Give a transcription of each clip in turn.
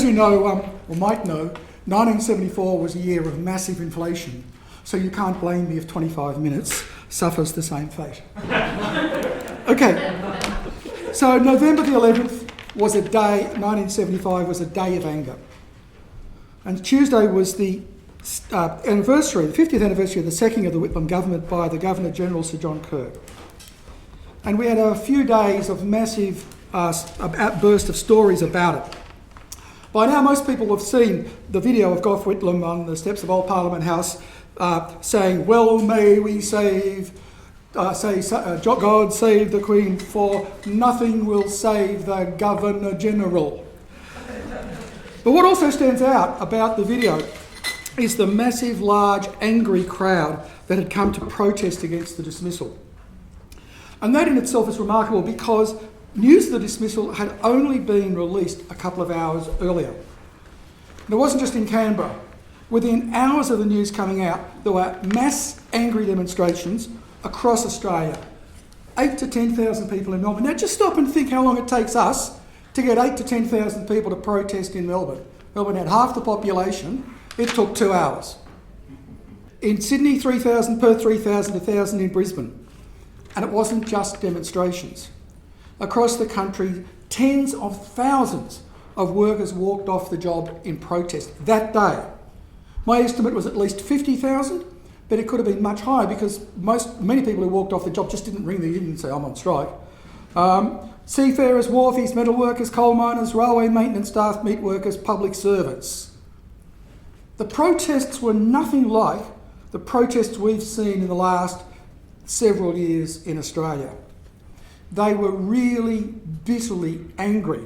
as you know, or might know, 1974 was a year of massive inflation, so you can't blame me if 25 minutes suffers the same fate. Okay, so November the 11th was a day, 1975 was a day of anger. And Tuesday was the anniversary, the 50th anniversary of the sacking of the Whitlam government by the Governor-General Sir John Kerr. And we had a few days of massive outburst of stories about it. By now, most people have seen the video of Gough Whitlam on the steps of Old Parliament House saying, "Well may we God save the Queen, for nothing will save the Governor-General." But what also stands out about the video is the massive, large, angry crowd that had come to protest against the dismissal. And that in itself is remarkable because news of the dismissal had only been released a couple of hours earlier. And it wasn't just in Canberra. Within hours of the news coming out, there were mass angry demonstrations across Australia. 8,000 to 10,000 people in Melbourne. Now just stop and think how long it takes us to get 8,000 to 10,000 people to protest in Melbourne. Melbourne had half the population. It took 2 hours. In Sydney, 3,000, Perth, 3,000, 1,000 in Brisbane. And it wasn't just demonstrations. Across the country, tens of thousands of workers walked off the job in protest that day. My estimate was at least 50,000, but it could have been much higher because many people who walked off the job just didn't ring the union and say, "I'm on strike." Seafarers, wharfies, metal workers, coal miners, railway maintenance staff, meat workers, public servants. The protests were nothing like the protests we've seen in the last several years in Australia. They were really bitterly angry.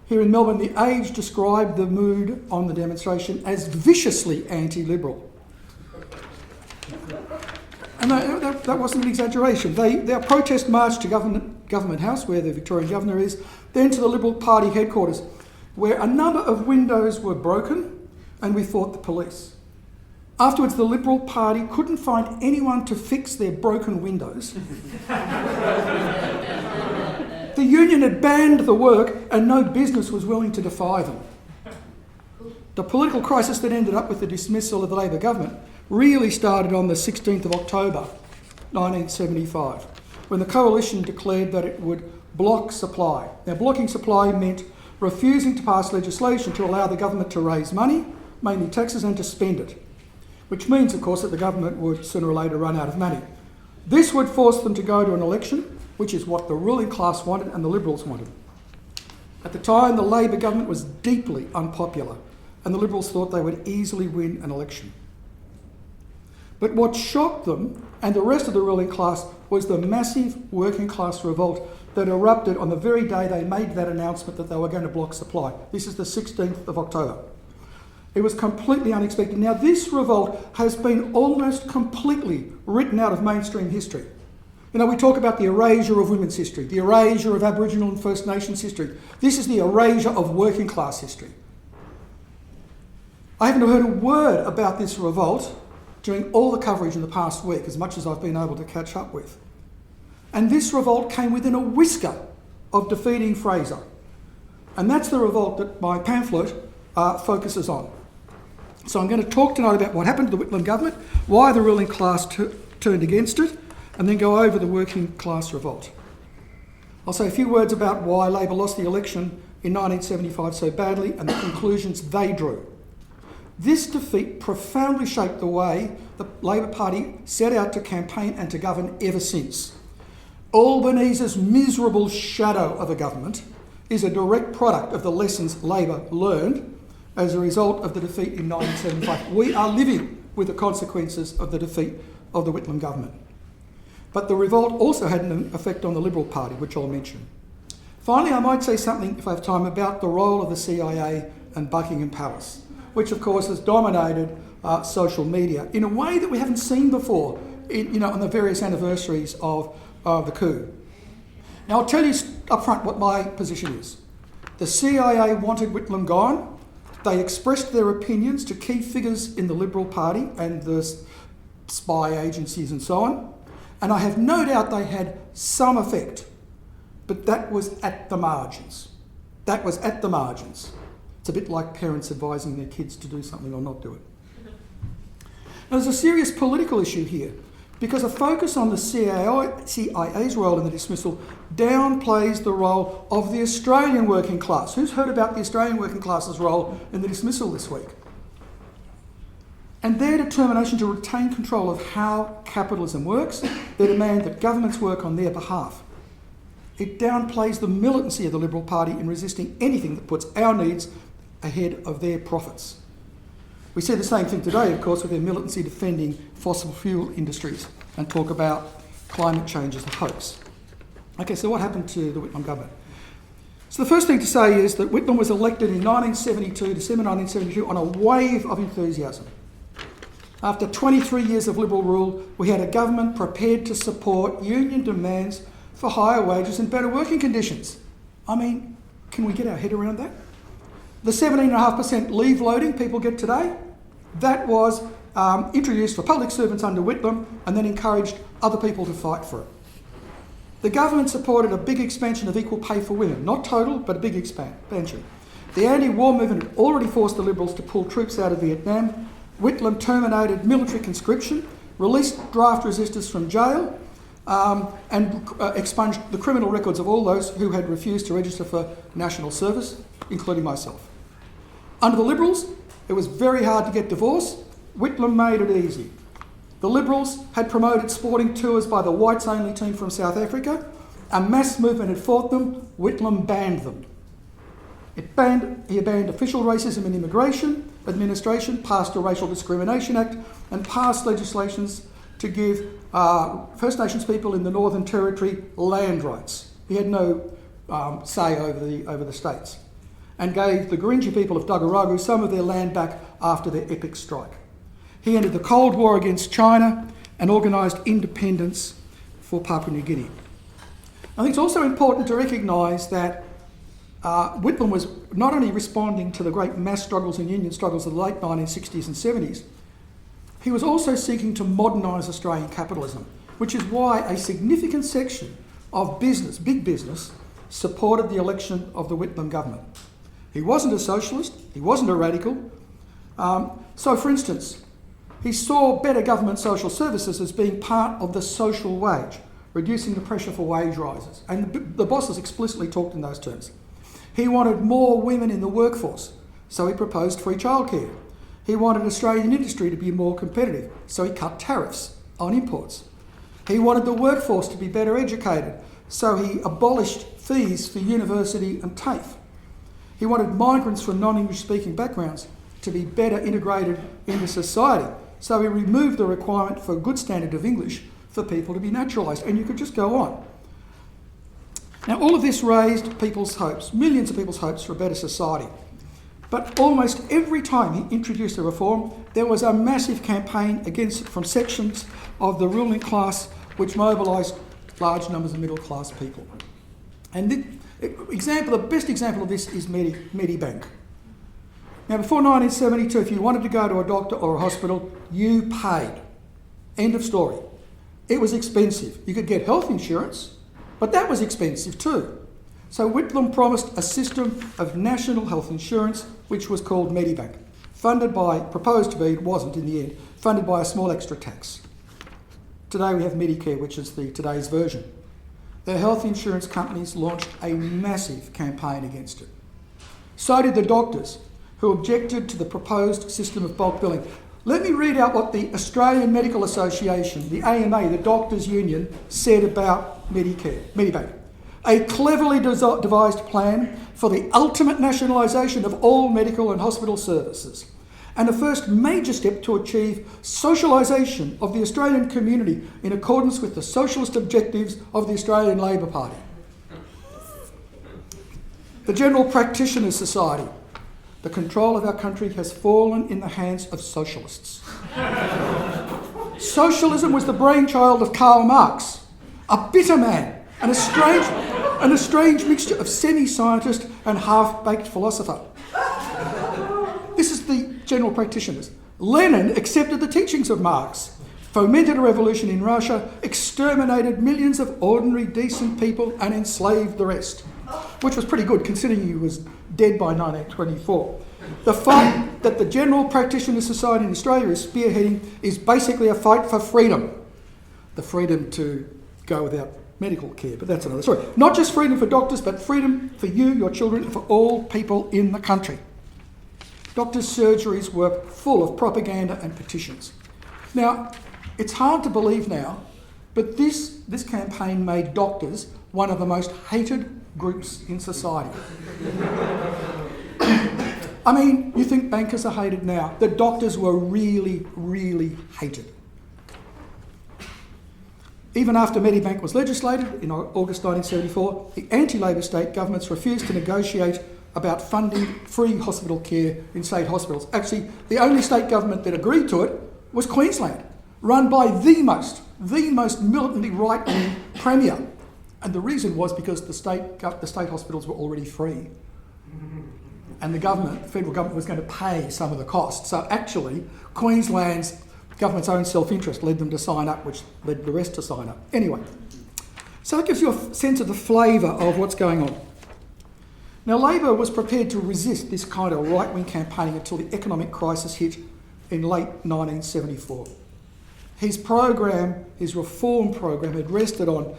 Here in Melbourne, The Age described the mood on the demonstration as viciously anti-Liberal. And that wasn't an exaggeration. Their protest marched to Government House, where the Victorian Governor is, then to the Liberal Party headquarters, where a number of windows were broken, and we fought the police. Afterwards, the Liberal Party couldn't find anyone to fix their broken windows. The union had banned the work and no business was willing to defy them. The political crisis that ended up with the dismissal of the Labor government really started on the 16th of October 1975, when the coalition declared that it would block supply. Now, blocking supply meant refusing to pass legislation to allow the government to raise money, mainly taxes, and to spend it. Which means, of course, that the government would sooner or later run out of money. This would force them to go to an election, which is what the ruling class wanted and the Liberals wanted. At the time, the Labor government was deeply unpopular, and the Liberals thought they would easily win an election. But what shocked them and the rest of the ruling class was the massive working class revolt that erupted on the very day they made that announcement that they were going to block supply. This is the 16th of October. It was completely unexpected. Now, this revolt has been almost completely written out of mainstream history. You know, we talk about the erasure of women's history, the erasure of Aboriginal and First Nations history. This is the erasure of working class history. I haven't heard a word about this revolt during all the coverage in the past week, as much as I've been able to catch up with. And this revolt came within a whisker of defeating Fraser. And that's the revolt that my pamphlet focuses on. So I'm going to talk tonight about what happened to the Whitlam government, why the ruling class turned against it, and then go over the working class revolt. I'll say a few words about why Labor lost the election in 1975 so badly and the conclusions they drew. This defeat profoundly shaped the way the Labor Party set out to campaign and to govern ever since. Albanese's miserable shadow of a government is a direct product of the lessons Labor learned as a result of the defeat in 1975. We are living with the consequences of the defeat of the Whitlam government. But the revolt also had an effect on the Liberal Party, which I'll mention. Finally, I might say something, if I have time, about the role of the CIA and Buckingham Palace, which of course has dominated social media in a way that we haven't seen before, on the various anniversaries of the coup. Now, I'll tell you up front what my position is. The CIA wanted Whitlam gone. They expressed their opinions to key figures in the Liberal Party and the spy agencies and so on. And I have no doubt they had some effect, but that was at the margins. That was at the margins. It's a bit like parents advising their kids to do something or not do it. Now, there's a serious political issue here, because a focus on the CIA's role in the dismissal downplays the role of the Australian working class. Who's heard about the Australian working class's role in the dismissal this week? And their determination to retain control of how capitalism works, their demand that governments work on their behalf. It downplays the militancy of the Liberal Party in resisting anything that puts our needs ahead of their profits. We see the same thing today, of course, with their militancy defending fossil fuel industries and talk about climate change as a hoax. Okay, so what happened to the Whitlam government? So the first thing to say is that Whitlam was elected in 1972, December 1972, on a wave of enthusiasm. After 23 years of Liberal rule, we had a government prepared to support union demands for higher wages and better working conditions. I mean, can we get our head around that? The 17.5% leave loading people get today, that was introduced for public servants under Whitlam and then encouraged other people to fight for it. The government supported a big expansion of equal pay for women, not total, but a big expansion. The anti-war movement had already forced the Liberals to pull troops out of Vietnam. Whitlam terminated military conscription, released draft resistors from jail, and expunged the criminal records of all those who had refused to register for national service, including myself. Under the Liberals, it was very hard to get divorced. Whitlam made it easy. The Liberals had promoted sporting tours by the whites-only team from South Africa. A mass movement had fought them. Whitlam banned them. He banned official racism in immigration administration, passed a Racial Discrimination Act, and passed legislations to give First Nations people in the Northern Territory land rights. He had no say over the states, and gave the Gurindji people of Dagaragu some of their land back after their epic strike. He ended the Cold War against China and organised independence for Papua New Guinea. I think it's also important to recognise that Whitlam was not only responding to the great mass struggles and union struggles of the late 1960s and 70s, he was also seeking to modernise Australian capitalism, which is why a significant section of business, big business, supported the election of the Whitlam government. He wasn't a socialist, he wasn't a radical. So, for instance, he saw better government social services as being part of the social wage, reducing the pressure for wage rises. And the bosses explicitly talked in those terms. He wanted more women in the workforce, so he proposed free childcare. He wanted Australian industry to be more competitive, so he cut tariffs on imports. He wanted the workforce to be better educated, so he abolished fees for university and TAFE. He wanted migrants from non-English speaking backgrounds to be better integrated into society, so he removed the requirement for a good standard of English for people to be naturalised, and you could just go on. Now, all of this raised people's hopes, millions of people's hopes for a better society. But almost every time he introduced a reform, there was a massive campaign against it from sections of the ruling class, which mobilised large numbers of middle-class people. And the best example of this is Medibank. Now, before 1972, if you wanted to go to a doctor or a hospital, you paid. End of story. It was expensive. You could get health insurance, but that was expensive too. So Whitlam promised a system of national health insurance, which was called Medibank, proposed to be, it wasn't in the end, funded by a small extra tax. Today we have Medicare, which is today's version. The health insurance companies launched a massive campaign against it. So did the doctors, who objected to the proposed system of bulk billing. Let me read out what the Australian Medical Association, the AMA, the doctors' union, said about Medibank. A cleverly devised plan for the ultimate nationalisation of all medical and hospital services, and a first major step to achieve socialisation of the Australian community in accordance with the socialist objectives of the Australian Labor Party. The General Practitioners Society. The control of our country has fallen in the hands of socialists. Socialism was the brainchild of Karl Marx, a bitter man and a strange mixture of semi-scientist and half-baked philosopher. This is the General Practitioners. Lenin accepted the teachings of Marx, fomented a revolution in Russia, exterminated millions of ordinary decent people and enslaved the rest, which was pretty good considering he was dead by 1924. The fight that the General Practitioner Society in Australia is spearheading is basically a fight for freedom. The freedom to go without medical care, but that's another story. Not just freedom for doctors, but freedom for you, your children, and for all people in the country. Doctors' surgeries were full of propaganda and petitions. Now, it's hard to believe now, but this campaign made doctors one of the most hated groups in society. I mean, you think bankers are hated now. The doctors were really, really hated. Even after Medibank was legislated in August 1974, the anti-Labor state governments refused to negotiate about funding free hospital care in state hospitals. Actually, the only state government that agreed to it was Queensland, run by the most militantly right-wing premier. And the reason was because the state hospitals were already free. And the federal government was going to pay some of the costs. So actually, Queensland's government's own self-interest led them to sign up, which led the rest to sign up. Anyway, so that gives you a sense of the flavour of what's going on. Now, Labor was prepared to resist this kind of right-wing campaigning until the economic crisis hit in late 1974. His reform program, had rested on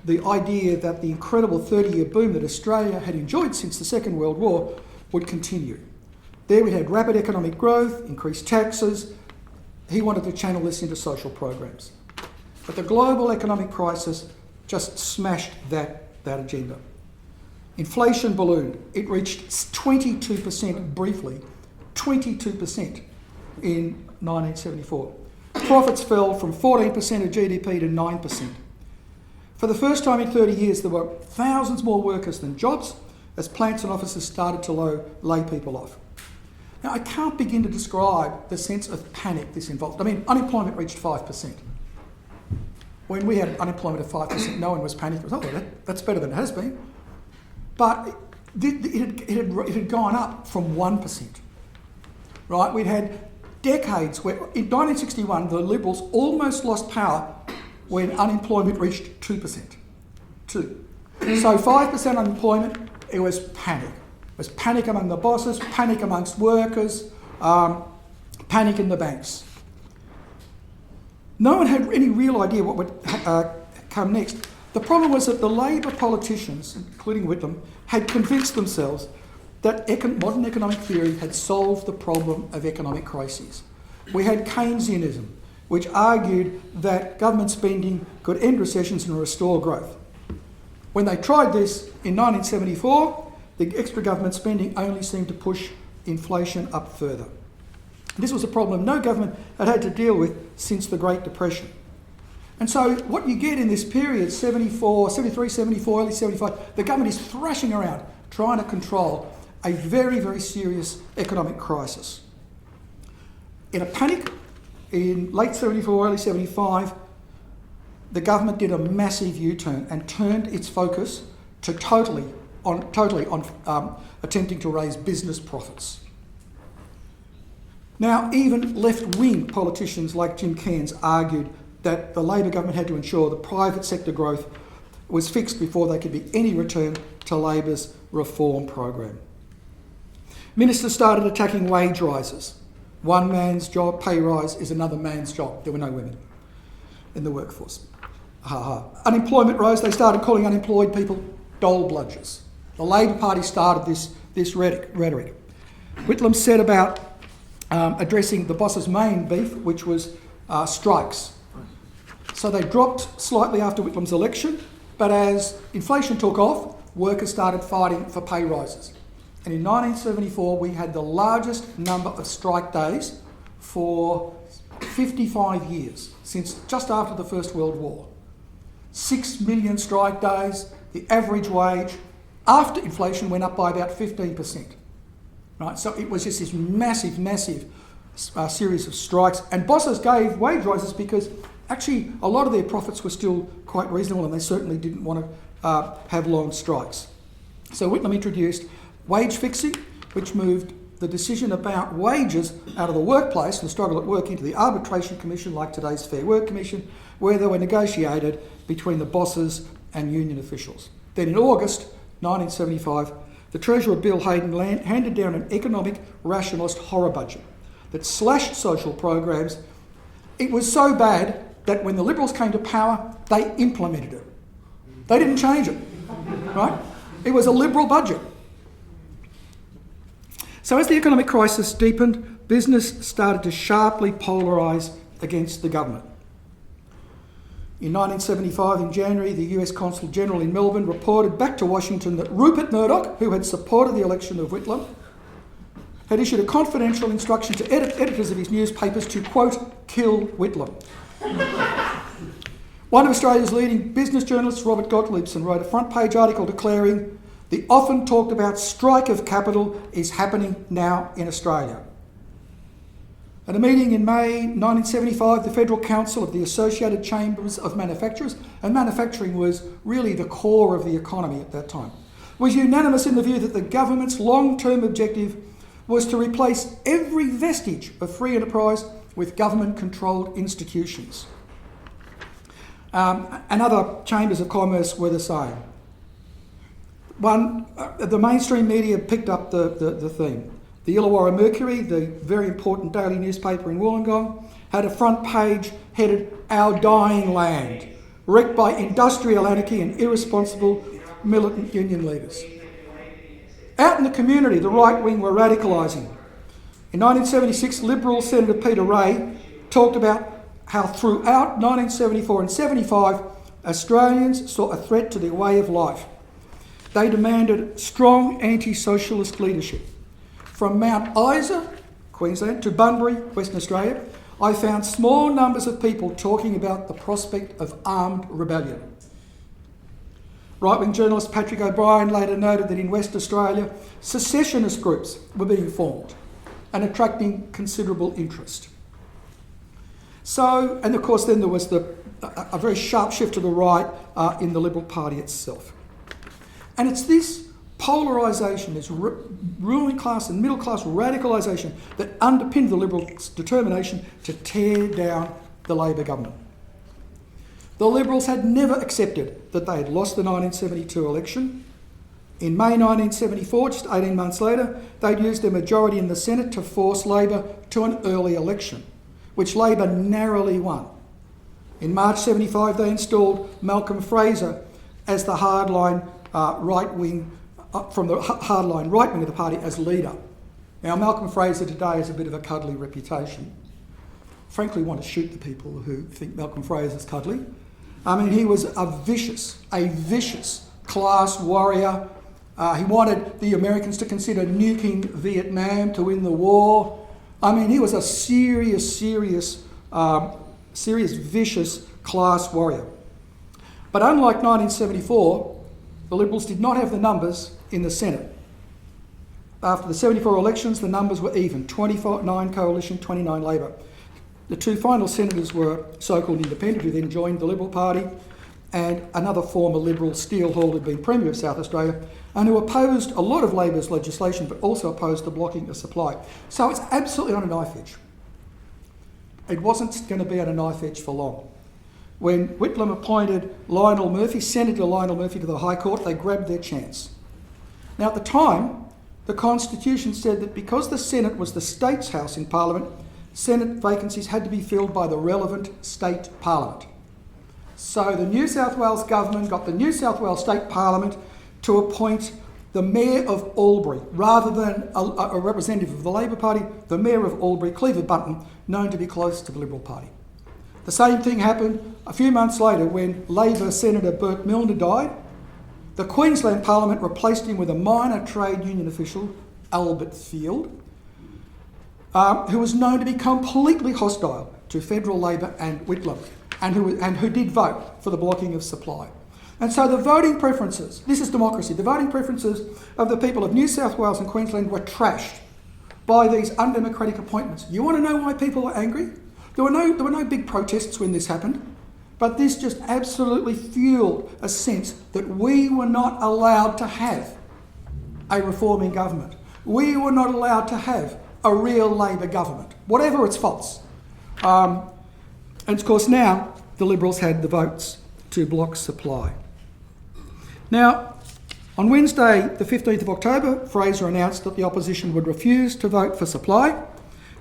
the idea that the incredible 30-year boom that Australia had enjoyed since the Second World War would continue. There we had rapid economic growth, increased taxes. He wanted to channel this into social programs. But the global economic crisis just smashed that agenda. Inflation ballooned. It reached 22% briefly, 22% in 1974. Profits fell from 14% of GDP to 9%. For the first time in 30 years, there were thousands more workers than jobs as plants and offices started to lay people off. Now, I can't begin to describe the sense of panic this involved. I mean, unemployment reached 5%. When we had unemployment of 5%, no one was panicking. It was, oh, that's better than it has been. But it had gone up from 1%. Right? We'd had decades where, in 1961, the Liberals almost lost power when unemployment reached 2%. So 5% unemployment, it was panic. It was panic among the bosses, panic amongst workers, panic in the banks. No one had any real idea what would come next. The problem was that the Labor politicians, including Whitlam, had convinced themselves that modern economic theory had solved the problem of economic crises. We had Keynesianism, which argued that government spending could end recessions and restore growth. When they tried this in 1974, the extra government spending only seemed to push inflation up further. This was a problem no government had to deal with since the Great Depression. And so what you get in this period, 73, 74, early 75, the government is thrashing around trying to control a very, very serious economic crisis. In a panic, in late 74, early 75, the government did a massive U-turn and turned its focus to totally on attempting to raise business profits. Now, even left-wing politicians like Jim Cairns argued that the Labor government had to ensure the private sector growth was fixed before there could be any return to Labor's reform program. Ministers started attacking wage rises. One man's job pay rise is another man's job. There were no women in the workforce. Unemployment rose. They started calling unemployed people dole bludgers. The Labor Party started this rhetoric. Whitlam set about addressing the boss's main beef, which was strikes. So they dropped slightly after Whitlam's election, but as inflation took off, workers started fighting for pay rises. And in 1974, we had the largest number of strike days for 55 years, since just after the First World War. 6 million strike days, the average wage after inflation went up by about 15%. Right? So it was just this massive series of strikes. And bosses gave wage rises because actually a lot of their profits were still quite reasonable and they certainly didn't want to have long strikes. So Whitlam introduced wage fixing, which moved the decision about wages out of the workplace and the struggle at work into the arbitration commission, like today's Fair Work Commission, where they were negotiated between the bosses and union officials. Then in August 1975, the Treasurer Bill Hayden handed down an economic rationalist horror budget that slashed social programs. It was so bad that when the Liberals came to power, they implemented it. They didn't change it, right? It was a Liberal budget. So as the economic crisis deepened, business started to sharply polarise against the government. In 1975, in January, the US Consul General in Melbourne reported back to Washington that Rupert Murdoch, who had supported the election of Whitlam, had issued a confidential instruction to editors of his newspapers to, quote, kill Whitlam. One of Australia's leading business journalists, Robert Gottliebson, wrote a front-page article declaring, "The often talked about strike of capital is happening now in Australia." At a meeting in May 1975, the Federal Council of the Associated Chambers of Manufacturers, and manufacturing was really the core of the economy at that time, was unanimous in the view that the government's long-term objective was to replace every vestige of free enterprise with government-controlled institutions. And other chambers of commerce were the same. The mainstream media picked up the theme. The Illawarra Mercury, the very important daily newspaper in Wollongong, had a front page headed "Our Dying Land," wrecked by industrial anarchy and irresponsible militant union leaders. Out in the community, the right wing were radicalising. In 1976, Liberal Senator Peter Ray talked about how throughout 1974 and 75, Australians saw a threat to their way of life. They demanded strong anti-socialist leadership. From Mount Isa, Queensland, to Bunbury, Western Australia, I found small numbers of people talking about the prospect of armed rebellion. Right-wing journalist Patrick O'Brien later noted that in West Australia, secessionist groups were being formed and attracting considerable interest. So, and of course then there was a very sharp shift to the right in the Liberal Party itself. And it's this polarisation, this ruling class and middle class radicalisation that underpinned the Liberals' determination to tear down the Labor government. The Liberals had never accepted that they had lost the 1972 election. In May 1974, just 18 months later, they'd used their majority in the Senate to force Labor to an early election, which Labor narrowly won. In March 75, they installed Malcolm Fraser as the hardline right-wing from the hardline right wing of the party as leader. Now, Malcolm Fraser today has a bit of a cuddly reputation. Frankly, want to shoot the people who think Malcolm Fraser's cuddly. I mean, he was a vicious class warrior. He wanted the Americans to consider nuking Vietnam to win the war. I mean, he was a serious, vicious class warrior. But unlike 1974, the Liberals did not have the numbers in the Senate. After the 74 elections, the numbers were even, 29 Coalition, 29 Labor. The two final senators were so-called independent, who then joined the Liberal Party, and another former Liberal, Steele Hall, had been Premier of South Australia, and who opposed a lot of Labor's legislation, but also opposed the blocking of supply. So it's absolutely on a knife edge. It wasn't going to be on a knife edge for long. When Whitlam appointed Senator Lionel Murphy to the High Court, they grabbed their chance. Now, at the time, the Constitution said that because the Senate was the state's house in Parliament, Senate vacancies had to be filled by the relevant state parliament. So the New South Wales government got the New South Wales State Parliament to appoint the Mayor of Albury, rather than a representative of the Labor Party, the Mayor of Albury, Cleaver Bunton, known to be close to the Liberal Party. The same thing happened a few months later when Labor Senator Bert Milner died. The Queensland Parliament replaced him with a minor trade union official, Albert Field, who was known to be completely hostile to federal Labor and Whitlam, and who did vote for the blocking of supply. And so the voting preferences, this is democracy, the voting preferences of the people of New South Wales and Queensland were trashed by these undemocratic appointments. You want to know why people were angry? There were no big protests when this happened, but this just absolutely fueled a sense that we were not allowed to have a reforming government. We were not allowed to have a real Labor government, whatever its faults. And of course now the Liberals had the votes to block supply. Now, On Wednesday, the 15th of October, Fraser announced that the opposition would refuse to vote for supply,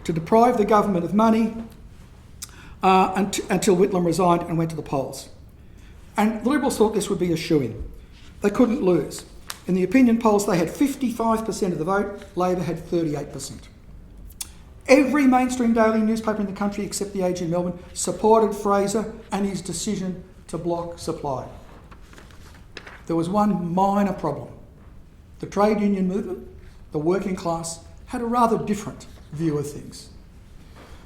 to deprive the government of money until Whitlam resigned and went to the polls. And the Liberals thought this would be a shoo-in. They couldn't lose. In the opinion polls, they had 55% of the vote. Labor had 38%. Every mainstream daily newspaper in the country, except the Age in Melbourne, supported Fraser and his decision to block supply. There was one minor problem. The trade union movement, the working class, had a rather different view of things.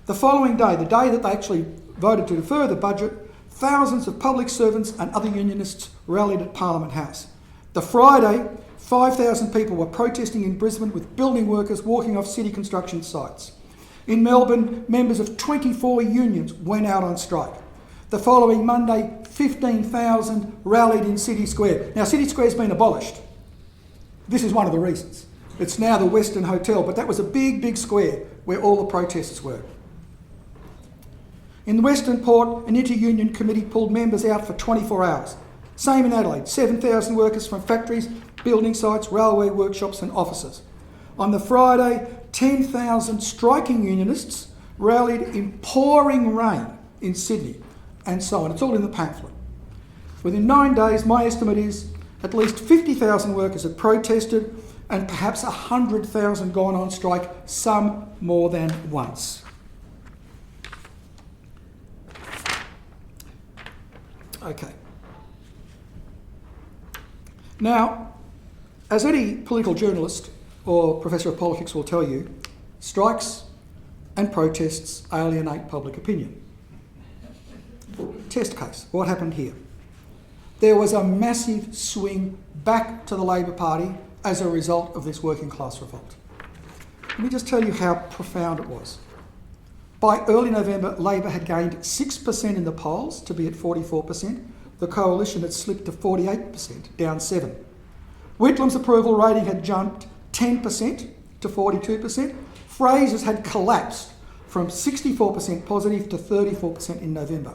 The following day, the day that they actually voted to defer the budget, thousands of public servants and other unionists rallied at Parliament House. The Friday, 5,000 people were protesting in Brisbane with building workers walking off city construction sites. In Melbourne, members of 24 unions went out on strike. The following Monday, 15,000 rallied in City Square. Now, City Square's been abolished. This is one of the reasons. It's now the Western Hotel, but that was a big, big square where all the protesters were. In the Western Port, an inter-union committee pulled members out for 24 hours. Same in Adelaide, 7,000 workers from factories, building sites, railway workshops and offices. On the Friday, 10,000 striking unionists rallied in pouring rain in Sydney, and so on. It's all in the pamphlet. Within 9 days, my estimate is at least 50,000 workers had protested and perhaps 100,000 gone on strike, some more than once. Okay. Now, as any political journalist or professor of politics will tell you, strikes and protests alienate public opinion. Test case. What happened here? There was a massive swing back to the Labor Party as a result of this working class revolt. Let me just tell you how profound it was. By early November, Labor had gained 6% in the polls to be at 44%. The coalition had slipped to 48%, down 7%. Whitlam's approval rating had jumped 10% to 42%. Fraser's had collapsed from 64% positive to 34% in November.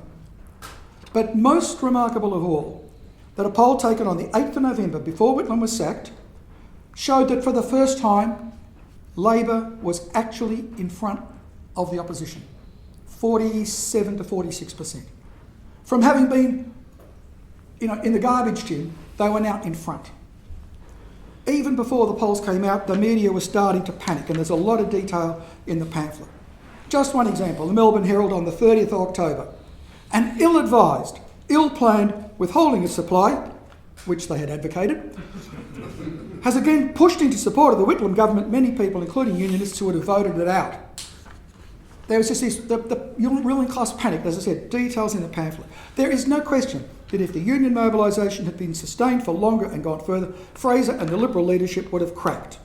But most remarkable of all, that a poll taken on the 8th of November before Whitlam was sacked showed that for the first time, Labor was actually in front of the opposition, 47 to 46%. From having been, in the garbage tin, they were now in front. Even before the polls came out, the media was starting to panic, and there's a lot of detail in the pamphlet. Just one example, the Melbourne Herald on the 30th of October. An ill-advised, ill-planned withholding of supply, which they had advocated, has again pushed into support of the Whitlam government many people, including unionists, who would have voted it out. There was just the ruling class panic, as I said, details in the pamphlet. There is no question that if the union mobilisation had been sustained for longer and gone further, Fraser and the Liberal leadership would have cracked.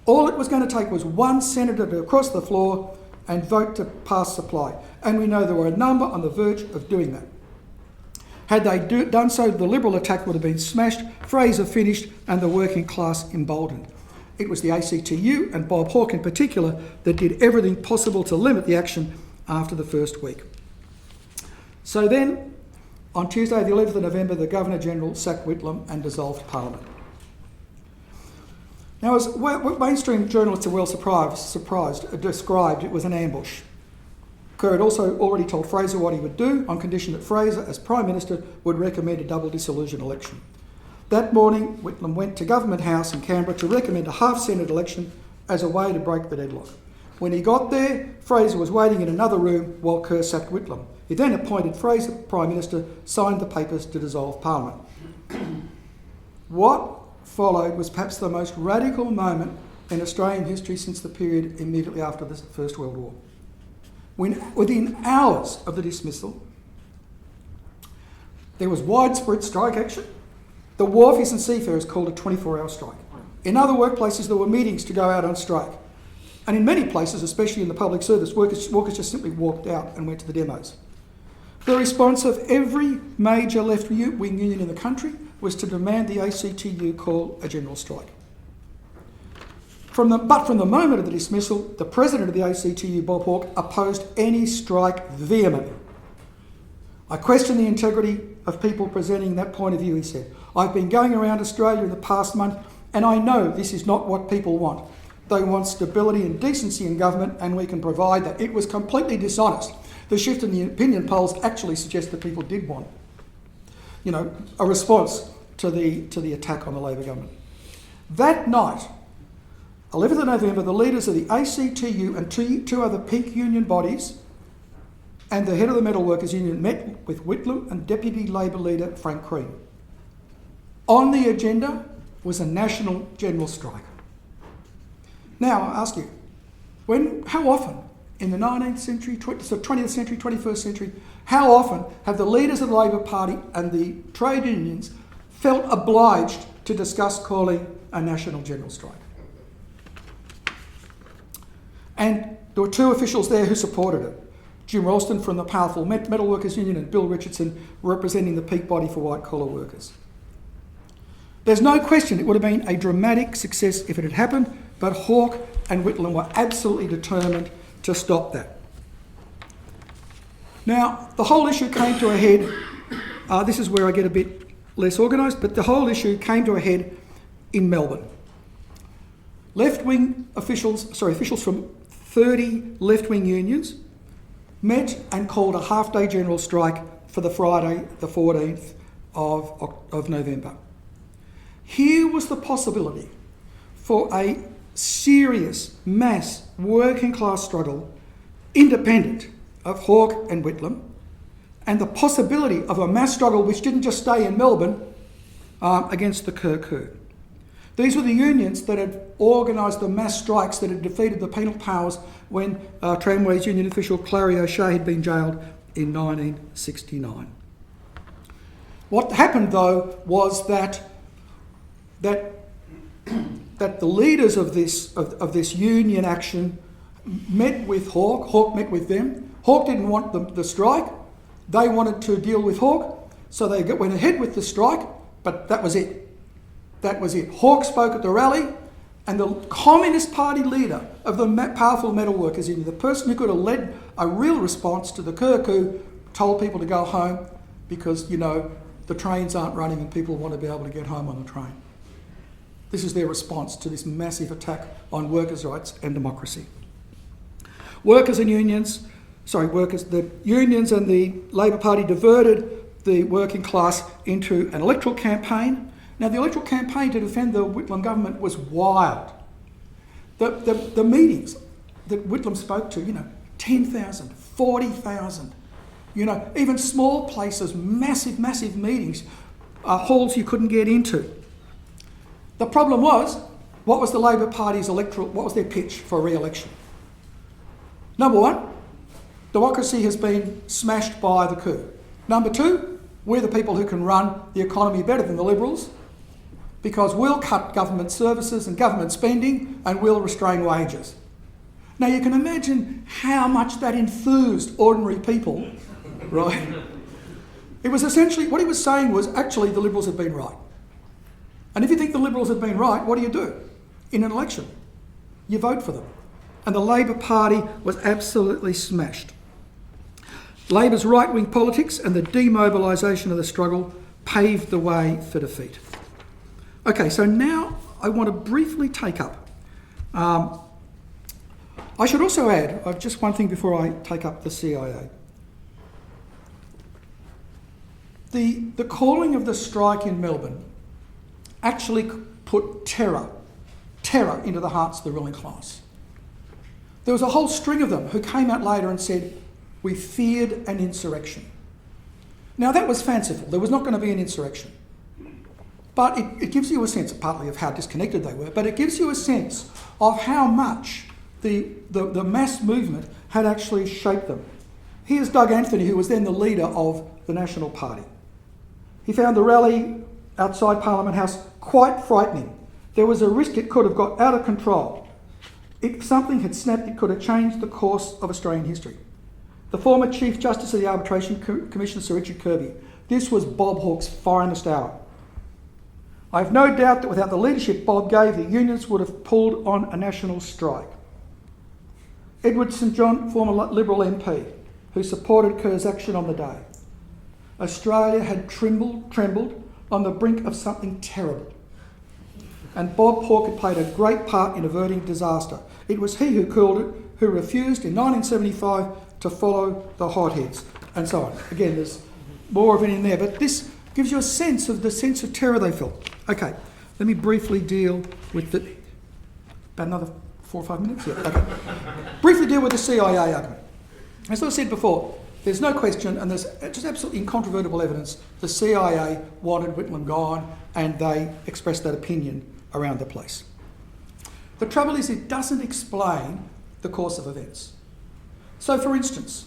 All it was going to take was one senator to cross the floor and vote to pass supply. And we know there were a number on the verge of doing that. Had they done so, the Liberal attack would have been smashed, Fraser finished, and the working class emboldened. It was the ACTU, and Bob Hawke in particular, that did everything possible to limit the action after the first week. So then, on Tuesday the 11th of November, the Governor-General sacked Whitlam and dissolved Parliament. Now, as mainstream journalists are well described, it was an ambush. Kerr had also already told Fraser what he would do on condition that Fraser, as Prime Minister, would recommend a double dissolution election. That morning, Whitlam went to Government House in Canberra to recommend a half-Senate election as a way to break the deadlock. When he got there, Fraser was waiting in another room while Kerr sacked Whitlam. He then appointed Fraser Prime Minister, signed the papers to dissolve Parliament. What followed was perhaps the most radical moment in Australian history since the period immediately after the First World War. When, within hours of the dismissal, there was widespread strike action. The wharfies and seafarers called a 24-hour strike. In other workplaces, there were meetings to go out on strike. And in many places, especially in the public service, workers just simply walked out and went to the demos. The response of every major left-wing union in the country was to demand the ACTU call a general strike. From the moment of the dismissal, the president of the ACTU, Bob Hawke, opposed any strike vehemently. I question the integrity of people presenting that point of view, he said. I've been going around Australia in the past month and I know this is not what people want. They want stability and decency in government and we can provide that. It was completely dishonest. The shift in the opinion polls actually suggest that people did want, a response to the attack on the Labor government. That night, 11th of November, the leaders of the ACTU and two other peak union bodies and the head of the Metalworkers Union met with Whitlam and Deputy Labor leader Frank Crean. On the agenda was a national general strike. Now, I ask you, how often in the 19th century, 20th century, 21st century, how often have the leaders of the Labor Party and the trade unions felt obliged to discuss calling a national general strike? And there were two officials there who supported it. Jim Ralston from the powerful Metalworkers Union and Bill Richardson representing the peak body for white-collar workers. There's no question it would have been a dramatic success if it had happened, but Hawke and Whitlam were absolutely determined to stop that. Now, the whole issue came to a head, this is where I get a bit less organised, but the whole issue came to a head in Melbourne. Officials from 30 left-wing unions met and called a half-day general strike for the Friday, the 14th of November. Here was the possibility for a serious, mass, working-class struggle independent of Hawke and Whitlam, and the possibility of a mass struggle which didn't just stay in Melbourne against the Kerr coup. These were the unions that had organised the mass strikes that had defeated the penal powers when Tramways union official Clary O'Shea had been jailed in 1969. What happened, though, was that the leaders of this union action met with Hawke. Hawke met with them. Hawke didn't want the strike. They wanted to deal with Hawke, so they went ahead with the strike, but that was it. That was it. Hawke spoke at the rally, and the Communist Party leader of the powerful metalworkers union, the person who could have led a real response to the Kerr coup, told people to go home because, the trains aren't running and people want to be able to get home on the train. This is their response to this massive attack on workers' rights and democracy. The unions and the Labor Party diverted the working class into an electoral campaign. Now, the electoral campaign to defend the Whitlam government was wild. The meetings that Whitlam spoke to, 10,000, 40,000, even small places, massive meetings, halls you couldn't get into. The problem was, what was the Labor Party's what was their pitch for re-election? Number one, democracy has been smashed by the coup. Number two, we're the people who can run the economy better than the Liberals because we'll cut government services and government spending and we'll restrain wages. Now you can imagine how much that enthused ordinary people, right? It was essentially, what he was saying was actually the Liberals had been right. And if you think the Liberals have been right, what do? In an election, you vote for them. And the Labor Party was absolutely smashed. Labor's right-wing politics and the demobilisation of the struggle paved the way for defeat. Okay, so now I want to briefly take up. I should also add, just one thing before I take up the CIA. The calling of the strike in Melbourne actually put terror into the hearts of the ruling class. There was a whole string of them who came out later and said, we feared an insurrection. Now that was fanciful. There was not going to be an insurrection. But it gives you a sense, partly of how disconnected they were, but it gives you a sense of how much the mass movement had actually shaped them. Here's Doug Anthony, who was then the leader of the National Party. He found the rally outside Parliament House quite frightening. There was a risk it could have got out of control. If something had snapped, it could have changed the course of Australian history. The former Chief Justice of the Arbitration Commission, Sir Richard Kirby. This was Bob Hawke's finest hour. I have no doubt that without the leadership Bob gave, the unions would have pulled on a national strike. Edward St John, former Liberal MP, who supported Kerr's action on the day. Australia had trembled on the brink of something terrible. And Bob Hawke had played a great part in averting disaster. It was he who called it, who refused in 1975 to follow the hotheads, and so on. Again, there's more of it in there, but this gives you a sense of the sense of terror they felt. Okay, let me briefly deal with the... About another 4 or 5 minutes? Yeah, okay. Briefly deal with the CIA argument. As I said before, there's no question, and there's just absolutely incontrovertible evidence, the CIA wanted Whitlam gone, and they expressed that opinion around the place. The trouble is, it doesn't explain the course of events. So, for instance,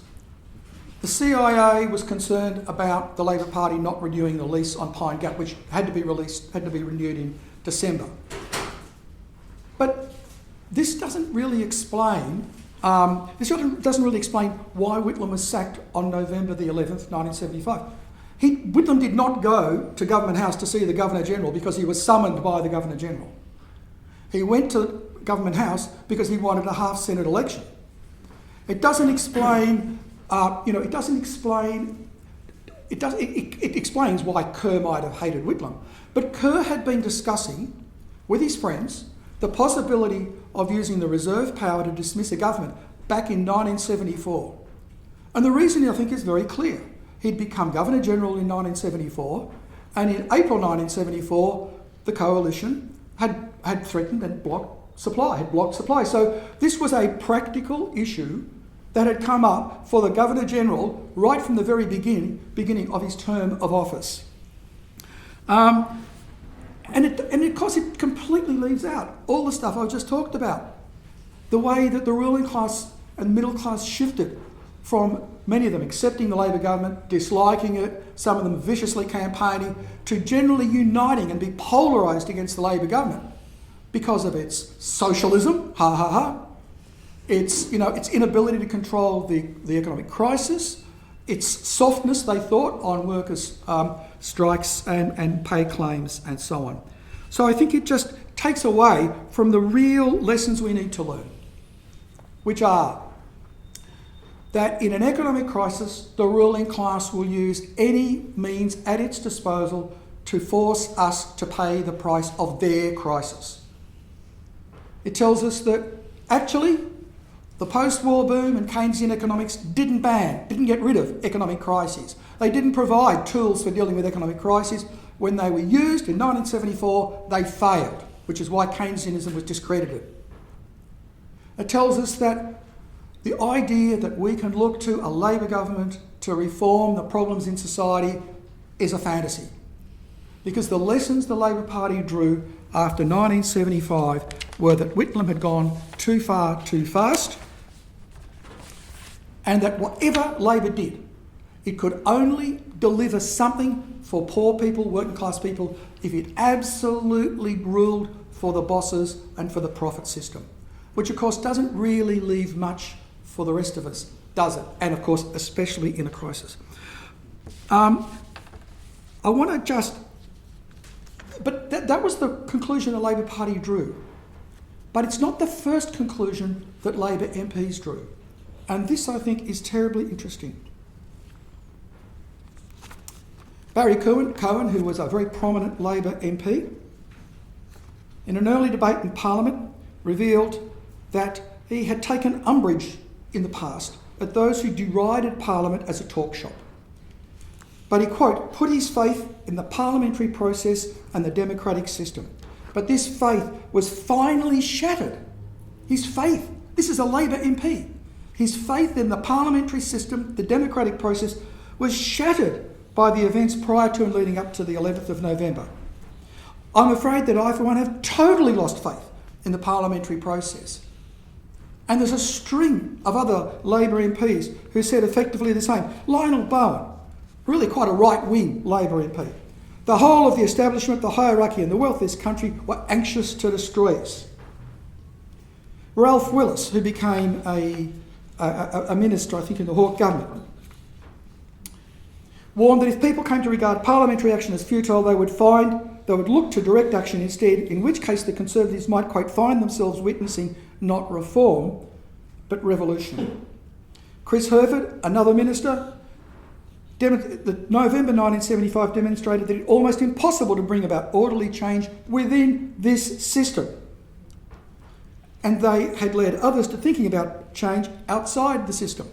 the CIA was concerned about the Labor Party not renewing the lease on Pine Gap, which had to be renewed in December. But this doesn't really explain why Whitlam was sacked on November the 11th, 1975. Whitlam did not go to Government House to see the Governor-General because he was summoned by the Governor-General. He went to Government House because he wanted a half-Senate election. It doesn't explain, it explains why Kerr might have hated Whitlam. But Kerr had been discussing with his friends the possibility of using the reserve power to dismiss a government back in 1974. And the reason, I think, is very clear. He'd become Governor-General in 1974, and in April 1974, the coalition had threatened and blocked supply. So this was a practical issue that had come up for the Governor-General right from the very beginning of his term of office. And of course it completely leaves out all the stuff I've just talked about. The way that the ruling class and middle class shifted from many of them accepting the Labor government, disliking it, some of them viciously campaigning, to generally uniting and be polarised against the Labor government because of its socialism, its inability to control the economic crisis, its softness, they thought, on workers' strikes and pay claims and so on. So I think it just takes away from the real lessons we need to learn, which are that in an economic crisis, the ruling class will use any means at its disposal to force us to pay the price of their crisis. It tells us that actually the post-war boom and Keynesian economics didn't get rid of economic crises. They didn't provide tools for dealing with economic crises. When they were used in 1974, they failed, which is why Keynesianism was discredited. It tells us that the idea that we can look to a Labor government to reform the problems in society is a fantasy. Because the lessons the Labor Party drew after 1975 were that Whitlam had gone too far too fast, and that whatever Labor did, it could only deliver something for poor people, working class people, if it absolutely ruled for the bosses and for the profit system, which of course doesn't really leave much for the rest of us, does it? And of course, especially in a crisis. I want to just... But that was the conclusion the Labor Party drew. But it's not the first conclusion that Labor MPs drew. And this, I think, is terribly interesting. Barry Cohen, who was a very prominent Labor MP, in an early debate in Parliament, revealed that he had taken umbrage in the past at those who derided Parliament as a talk shop. But he, quote, put his faith in the parliamentary process and the democratic system. But this faith was finally shattered. His faith, this is a Labor MP, his faith in the parliamentary system, the democratic process, was shattered by the events prior to and leading up to the 11th of November. I'm afraid that I, for one, have totally lost faith in the parliamentary process. And there's a string of other Labor MPs who said effectively the same. Lionel Bowen, really quite a right-wing Labor MP. The whole of the establishment, the hierarchy and the wealth of this country were anxious to destroy us. Ralph Willis, who became a minister, I think, in the Hawke government, warned that if people came to regard parliamentary action as futile, they would look to direct action instead, in which case the Conservatives might, quote, find themselves witnessing not reform, but revolution. Chris Herford, another minister, November 1975 demonstrated that it's almost impossible to bring about orderly change within this system. And they had led others to thinking about change outside the system.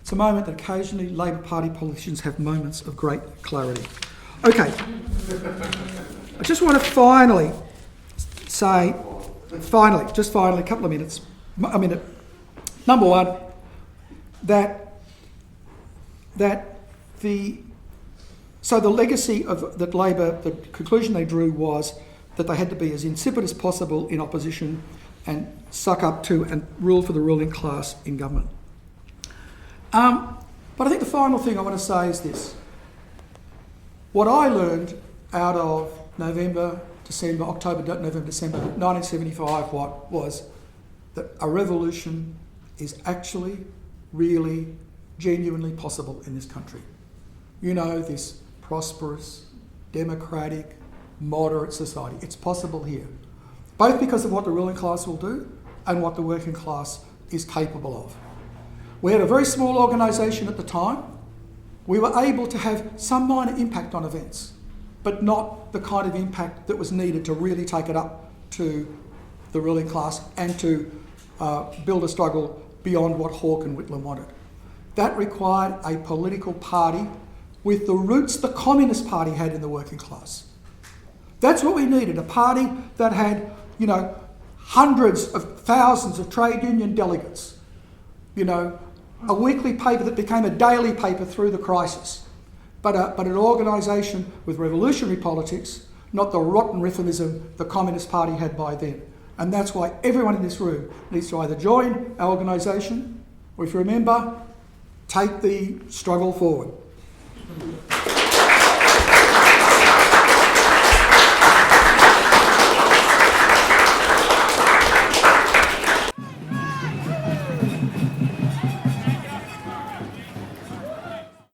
It's a moment that occasionally Labor Party politicians have moments of great clarity. Okay, I just want to finally say, a couple of minutes, a minute. Number one, that the legacy of that Labor, the conclusion they drew was that they had to be as insipid as possible in opposition and suck up to and rule for the ruling class in government. But I think the final thing I want to say is this. What I learned out of November, December 1975 was that a revolution is actually really genuinely possible in this country. You know, this prosperous, democratic, moderate society. It's possible here, both because of what the ruling class will do and what the working class is capable of. We had a very small organisation at the time. We were able to have some minor impact on events, but not the kind of impact that was needed to really take it up to the ruling class and to build a struggle beyond what Hawke and Whitlam wanted. That required a political party with the roots the Communist Party had in the working class. That's what we needed, a party that had, hundreds of thousands of trade union delegates, a weekly paper that became a daily paper through the crisis, but an organisation with revolutionary politics, not the rotten reformism the Communist Party had by then. And that's why everyone in this room needs to either join our organisation or, if you remember, take the struggle forward.